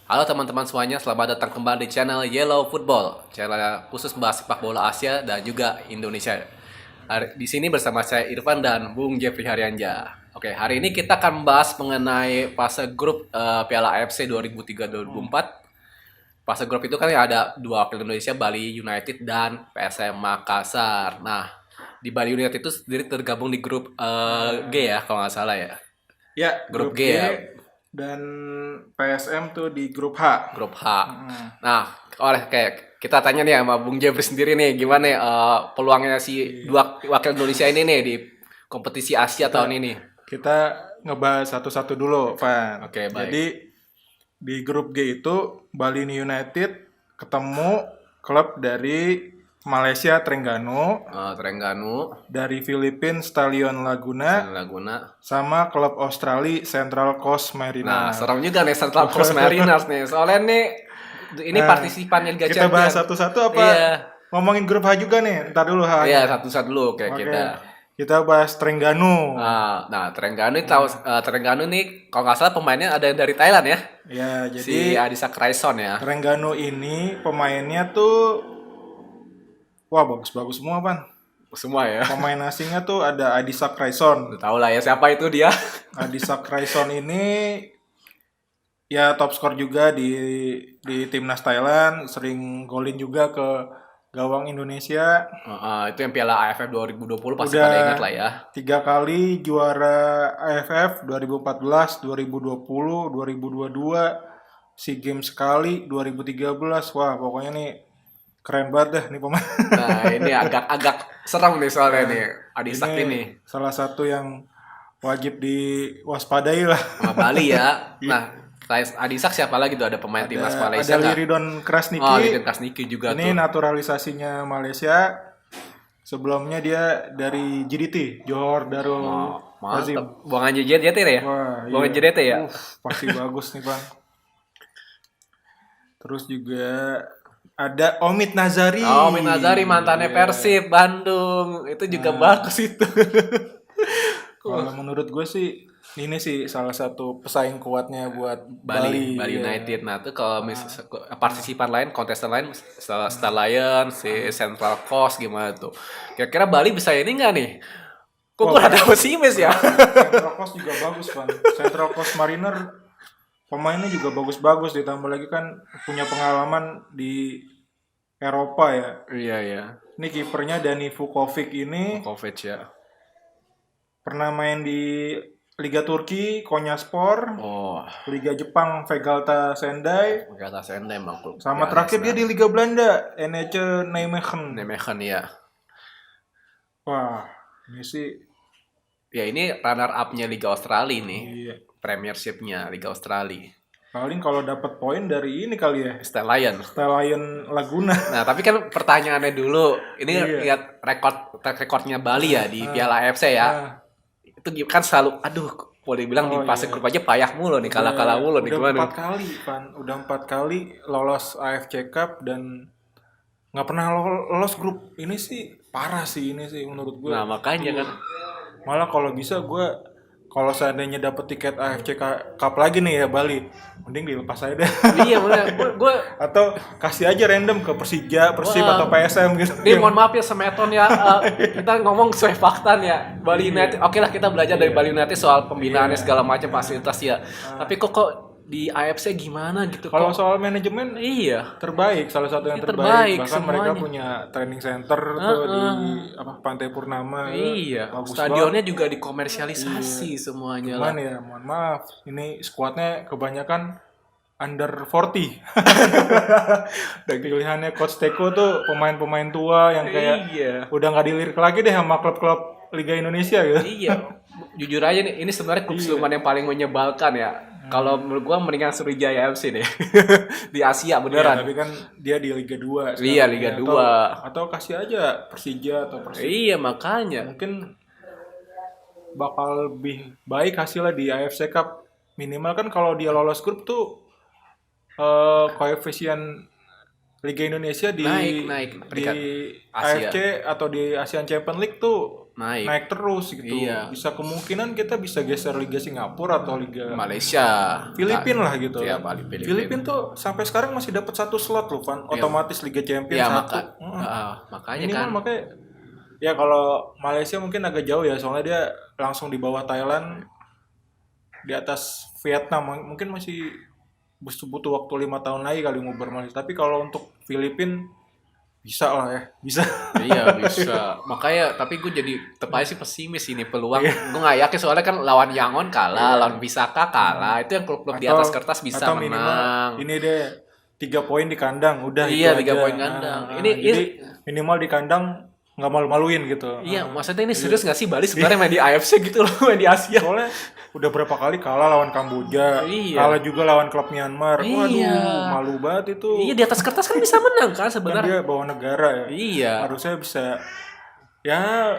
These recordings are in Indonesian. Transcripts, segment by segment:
Halo teman-teman semuanya, selamat datang kembali di channel Yellow Football, channel khusus membahas sepak bola Asia dan juga Indonesia. Di sini bersama saya Irfan dan Bung Jeffrey Haryanja. Oke, hari ini kita akan membahas mengenai fase grup Piala AFC 2003-2004. Fase grup itu kan ada dua wakil Indonesia, Bali United dan PSM Makassar. Nah, di Bali United itu sendiri tergabung di grup G ya, kalau nggak salah ya. Ya, Grup grup G G ya. dan PSM tuh di grup H. Grup H. Nah, kayak kita tanya nih sama Bung Jeffrey sendiri nih, gimana nih peluangnya si dua wakil Indonesia ini nih di kompetisi Asia tahun ini? Kita ngebahas satu-satu dulu, Van. Oke, baik. Jadi di grup G itu Bali United ketemu klub dari Malaysia Terengganu, Terengganu, dari Filipina Stallion Laguna, Laguna. sama klub Australia Central Coast Nah, Mariners. serem juga nih Central Coast Mariners nih. Soalnya nih ini Nah, partisipan Liga kita Champions. bahas satu-satu apa? Iya. Ngomongin grup H juga nih. Ntar dulu H. Iya, satu-satu dulu kayak Oke. kita. Kita bahas Terengganu. Nah, Terengganu ini tahu Terengganu nih kalau nggak salah pemainnya ada yang dari Thailand ya. Ya, Si jadi Adisa Kraison ya. Terengganu ini pemainnya tuh wah bagus-bagus semua, Pan. Semua ya. Pemain asingnya tuh ada Adisa Kraison. Udah tahu lah ya siapa itu dia. Adisa Kraison ini ya top skor juga di timnas Thailand, sering golin juga ke gawang Indonesia. Itu yang Piala AFF 2020 pasti Udah pada ingat lah ya. 3 kali juara AFF 2014, 2020, 2022, SEA Games sekali 2013. Wah, pokoknya nih keren banget dah nih pemain. Nah, ini agak serem nih soalnya nih Adisak ini. Salah satu yang wajib diwaspadai lah. Sama Bali ya. Nah, selain Adisak siapa lagi tuh ada pemain timnas Malaysia Ada nggak? Liridon Krasniki. Oh, Lidin Kasniki juga Ini tuh. naturalisasinya Malaysia. Sebelumnya dia dari GDT, Johor Darul Azim. Mantap. Buangan JJT ya? Wah, Buangan iya. JDT ya? Pasti bagus nih, Bang. Terus juga ada Omid Nazari. Oh, Min Nazari mantannya Iya. Persib Bandung. Itu juga bagus itu. Kalau menurut gue sih ini sih salah satu pesaing kuatnya buat Bali Iya. United. Nah, tuh kalau partisipan lain, kontestan lain, Star Lion, si Central Coast gimana tuh? Kira-kira Bali bisa ini nggak nih? Kok gue ada pesimis ya? Central Coast juga bagus, Bang. Central Coast Mariner pemainnya juga bagus-bagus, ditambah lagi kan punya pengalaman di Eropa ya. Iya. Ini kipernya Dani Vukovic ini Kovac ya. pernah main di Liga Turki Konyaspor, Oh, Liga Jepang Vegalta Sendai, kata Sendai emang klub. sama Ya, terakhir dia di Liga Belanda NEC Nijmegen. Nijmegen ya. Wah, ini sih Ya ini runner up-nya Liga Australia nih. iya. Premiership-nya Liga Australia. Paling kalau dapat poin dari ini kali ya, Star Lion. Stallion Laguna. Nah, tapi kan pertanyaannya dulu, ini Iya. lihat rekornya Bali ya di Piala AFC ya. Nah, Itu kan selalu, aduh, boleh bilang di fase grup aja payah mulu nih, kalah-kalah mulu nih udah gimana? 4 kali, Pan. Udah 4 kali lolos AFC Cup dan nggak pernah lolos grup. Ini sih parah sih ini sih menurut gue. Nah, makanya kan. Malah kalau bisa gue kalau seandainya dapet tiket AFC Cup lagi nih ya Bali, mending dilepas aja deh. Iya, bener. Gue Atau kasih aja random ke Persija, Persib Wah. atau PSM gitu. Ini mohon maaf ya Semeton ya, kita ngomong sesuai fakta nih ya. Bali United, oke lah kita belajar dari Bali United soal pembinaannya segala macam fasilitas ya. Tapi kok di AFC gimana gitu? Kalau Kok soal manajemen iya. terbaik, salah satu yang Ini terbaik. terbaik Bahkan mereka semuanya. punya training center tuh di Pantai Purnama. Iya, Bagus stadionnya juga dikomersialisasi semuanya lah. Cuman ya mohon maaf, ini skuadnya kebanyakan under 40. Dan pilihannya Coach Teko tuh pemain-pemain tua yang kayak Iya. udah nggak dilirik lagi deh sama klub-klub Liga Indonesia gitu. Iya. Jujur aja nih, ini sebenarnya klub siluman yang paling menyebalkan ya. Kalau menurut gua mendingan Sriwijaya FC deh. Di Asia Ya, beneran. tapi kan dia di Liga 2 Iya, sekarang Liga ya. 2. Atau kasih aja Persija atau Persib. Iya, makanya. Mungkin bakal lebih baik hasilnya di AFC Cup. Minimal kan kalau dia lolos grup tuh koefisien Liga Indonesia di Naik di peringkat Asia. AFC atau di ASEAN Champions League tuh Naik. naik terus gitu. Iya. Bisa kemungkinan kita bisa geser Liga Singapura atau Liga Malaysia. Filipina lah gitu. Iya, kan. Filipina. Filipina tuh sampai sekarang masih dapat 1 slot loh, Van. Otomatis Liga Champions Iya, satu. makanya Ini kan. makanya ya kalau Malaysia mungkin agak jauh ya, soalnya dia langsung di bawah Thailand, di atas Vietnam, mungkin masih butuh waktu 5 tahun lagi kali ngobar Malaysia. Tapi kalau untuk Filipina bisa lah ya, bisa. Iya bisa. Makanya tapi gue jadi tetap aja sih pesimis ini peluang. Iya. Gue nggak yakin soalnya kan lawan Yangon kalah, lawan Bisaka kalah. Itu yang klub-klub di atas kertas bisa atau minimal menang. ini deh 3 poin di kandang udah Iya, itu 3 aja. poin kandang. Jadi minimal di kandang nggak malu-maluin gitu. Iya, maksudnya ini serius nggak sih Bali sebenarnya main di AFC gitu loh, main di Asia. Soalnya udah berapa kali kalah lawan Kamboja, Iya. kalah juga lawan klub Myanmar. Waduh, Iya. malu banget itu. Iya, di atas kertas kan bisa menang kan Kan sebenarnya. dia bawa negara ya. Iya. Harusnya bisa ya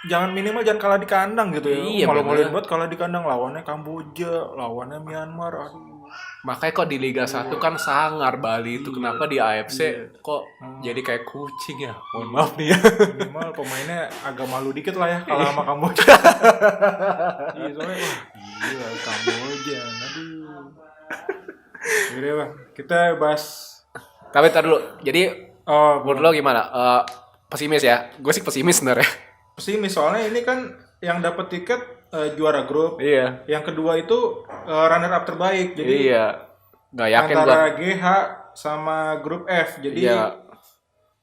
minimal jangan kalah di kandang gitu ya. Iya, Malu-maluin bener. banget kalah di kandang, lawannya Kamboja, lawannya Myanmar. Aduh. Makanya kok di Liga 1 kan sangar Bali itu kenapa di AFC kok jadi kayak kucing ya. Mohon maaf nih ya. Minimal pemainnya agak malu dikit lah ya kalau sama Kamboja. Iya, soalnya wah gila Kamboja. Aduh. Yaudah Bang, kita bahas Tapi ntar dulu. Jadi menurut lo gimana? Pesimis ya? Gue sih pesimis sebenarnya. pesimis soalnya ini kan yang dapat tiket juara grup. Iya. Yang kedua itu runner up terbaik. Jadi Iya. Nggak yakin gua. antara GH sama grup F. Jadi Iya.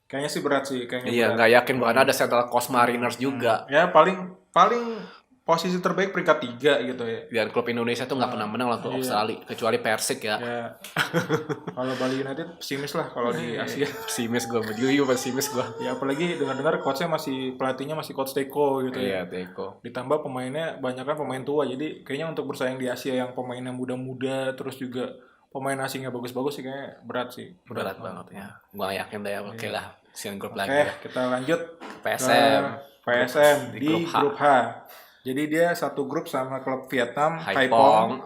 kayaknya sih berat sih, kayaknya Iya, berat. nggak yakin karena ada Central Coast Mariners juga. Ya paling posisi terbaik peringkat 3 gitu ya. Dan klub Indonesia tuh nggak pernah menang lawan klub Australia kecuali Persik ya. Ya. Kalau Bali United pesimis lah kalau di Asia. Pesimis gue, juga pesimis gue. Ya apalagi dengar-dengar pelatihnya masih coach Teko gitu ya. Iya, Teko. Ditambah pemainnya banyak kan pemain tua, jadi kayaknya untuk bersaing di Asia yang pemainnya muda-muda terus juga pemain asingnya bagus-bagus sih kayaknya berat sih. Berat banget ya. Gue nggak yakin deh. Oke lah, Asian Group Oke, lagi ya. kita lanjut PSM. ke PSM Di di grup grup H. Jadi dia satu grup sama klub Vietnam, Haipong,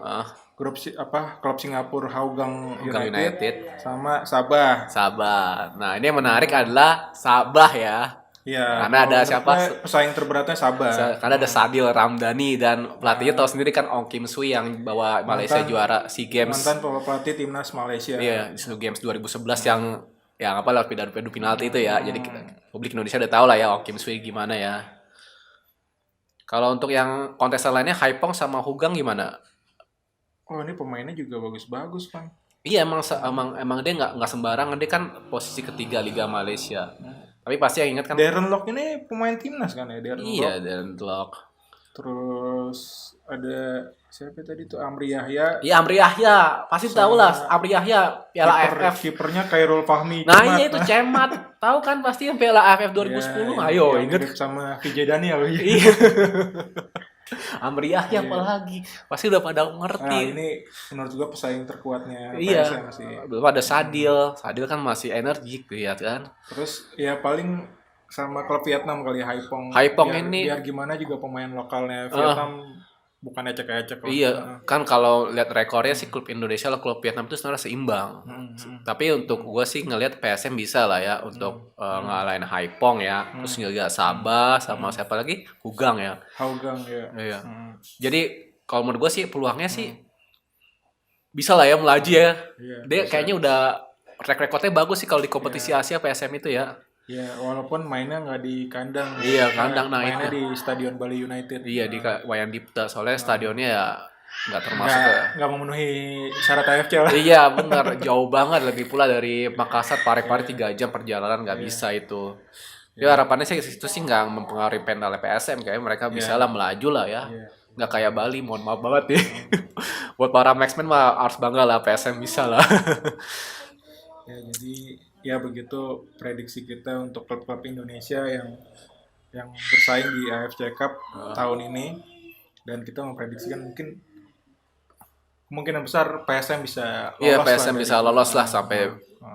grup klub Singapura Hougang Hougang United, United, sama Sabah. Sabah. Nah, ini yang menarik adalah Sabah ya. Iya. Karena ada kalau siapa? menurut gue pesaing terberatnya Sabah. Karena ada Sadil Ramdhani dan pelatihnya tahu sendiri kan Ong Kim Sui yang bawa Malaysia juara SEA Games. Mantan pelatih timnas Malaysia. Iya, di SEA Games 2011 yang apa lewat adu penalti itu ya. Jadi publik Indonesia udah tahu lah ya Ong Kim Sui gimana ya. Kalau untuk yang kontestan lainnya Haipong sama Hougang gimana? Oh, ini pemainnya juga bagus-bagus, Bang. Iya emang dia nggak sembarangan, dia kan posisi ketiga Liga Malaysia. Tapi pasti yang ingat kan? Darren Lock ini pemain timnas kan ya, Darren Lock. Iya, dan Lock. Terus ada siapa tadi tuh, Amri Yahya. Iya, Amri Yahya, pasti tahu lah Amri Yahya Piala AFF. Kipernya Khairul Fahmi. Nah, Cemat. iya itu Cemat. Tahu kan pasti yang Piala AFF 2010. Ya, Ayo, yang inget. mirip sama Vijay Daniel. Iya. Amri Yahya apalagi. Pasti udah pada Nah, ngerti. ini menurut gua pesaing terkuatnya Iya. PSM sih. Belum ada Sadil. Sadil kan masih energik lihat kan. Terus ya paling sama klub Vietnam kali, Haipong. Haipong biar, ini- biar gimana juga pemain lokalnya Vietnam bukan ecek-ecek lah. Iya, kan kalau lihat rekornya sih klub Indonesia lah klub Vietnam itu sebenarnya seimbang. Tapi untuk gue sih ngelihat PSM bisa lah ya untuk ngalahin Haipong ya. Terus juga Sabah sama siapa lagi? Hougang ya. Hougang ya. Iya. Jadi kalau menurut gue sih peluangnya sih bisa lah ya melaju ya. Iya, Dia kayaknya udah track recordnya bagus sih kalau di kompetisi Asia PSM itu ya. Ya, walaupun mainnya nggak di kandang. Iya, kandang, nah mainnya itu. di Stadion Bali United. Iya di Wayan Dipta soalnya stadionnya ya nggak termasuk ya. Nggak memenuhi syarat AFC lah. Iya benar, jauh banget, lebih pula dari Makassar Parepare 3 jam perjalanan nggak bisa itu. Ya harapannya sih itu sih nggak mempengaruhi pentalnya PSM, kayak mereka bisa lah melaju lah ya. Nggak kayak Bali, mohon maaf banget nih. Buat para Maxmen mah harus bangga lah PSM bisa lah. Ya, jadi ya begitu prediksi kita untuk klub-klub Indonesia yang bersaing di AFC Cup tahun ini, dan kita memprediksikan mungkin kemungkinan besar PSM bisa lolos. Iya lah PSM dari- bisa lolos lah sampai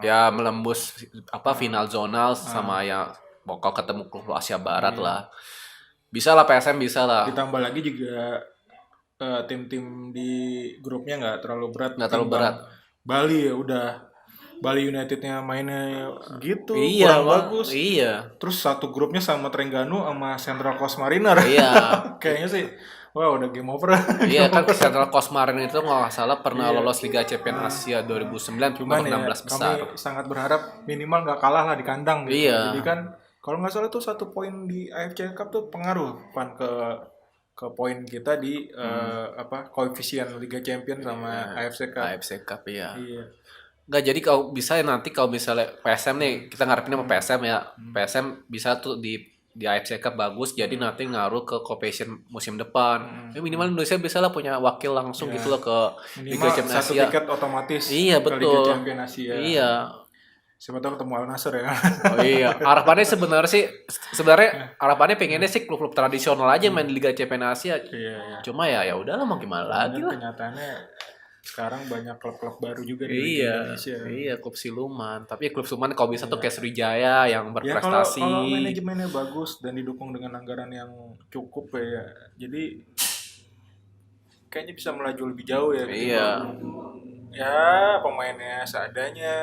ya melembus final zonal sama ya pokok ketemu klub Asia Barat lah. Bisa lah PSM bisa lah. Ditambah lagi juga tim-tim di grupnya nggak terlalu berat. Nggak terlalu berat. Bali ya udah Bali Unitednya mainnya gitu, Iya, kurang Bang. bagus. Iya. Terus satu grupnya sama Trengganu sama Central Coast Mariner. Iya. Kayaknya sih, wah udah game over. Iya Game kan over. Central Coast Marine itu kalau nggak salah pernah Iya. lolos Liga Champions Asia 2009 Cuman babak ya 16 kami besar. sangat berharap minimal nggak kalah lah di kandang gitu. Iya. Jadi kan kalau nggak salah tuh 1 poin di AFC Cup tuh pengaruh pan ke poin kita di apa koefisien Liga Champions sama AFC Cup. AFC Cup ya. Iya. Nggak, jadi kalau bisa ya nanti kalau misalnya PSM nih, kita ngarepin sama PSM ya. PSM bisa tuh di AFC Cup bagus, jadi nanti ngaruh ke competition musim depan. Ya minimal Indonesia bisa lah punya wakil langsung gitu loh ke Liga Minimal Champions satu Asia. tiket otomatis Iya ke Liga betul. Champions Asia. Iya. Siapa tahu ketemu Al Nassr ya. Oh iya, harapannya sebenarnya harapannya pengennya sih klub-klub tradisional aja main di Liga Champions Asia. Iya, iya. Cuma ya udahlah mau gimana lagi Dan lah. kenyataannya sekarang banyak klub-klub baru juga di Liga Iya, Indonesia. iya klub siluman. Tapi klub siluman kalau bisa tuh kayak Sriwijaya yang Ya kalau berprestasi. manajemennya bagus dan didukung dengan anggaran yang cukup ya, jadi kayaknya bisa melaju lebih jauh ya. Iya, Ya pemainnya seadanya,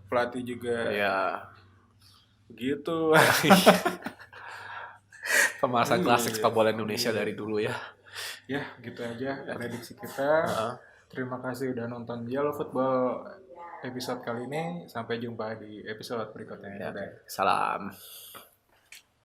pelatih juga iya. begitu. Pembahasan Iya. klasik sepak bola Indonesia dari dulu ya. Ya gitu aja prediksi kita. Terima kasih udah nonton Yellow Football episode kali ini. Sampai jumpa di episode berikutnya. Dadah. Salam.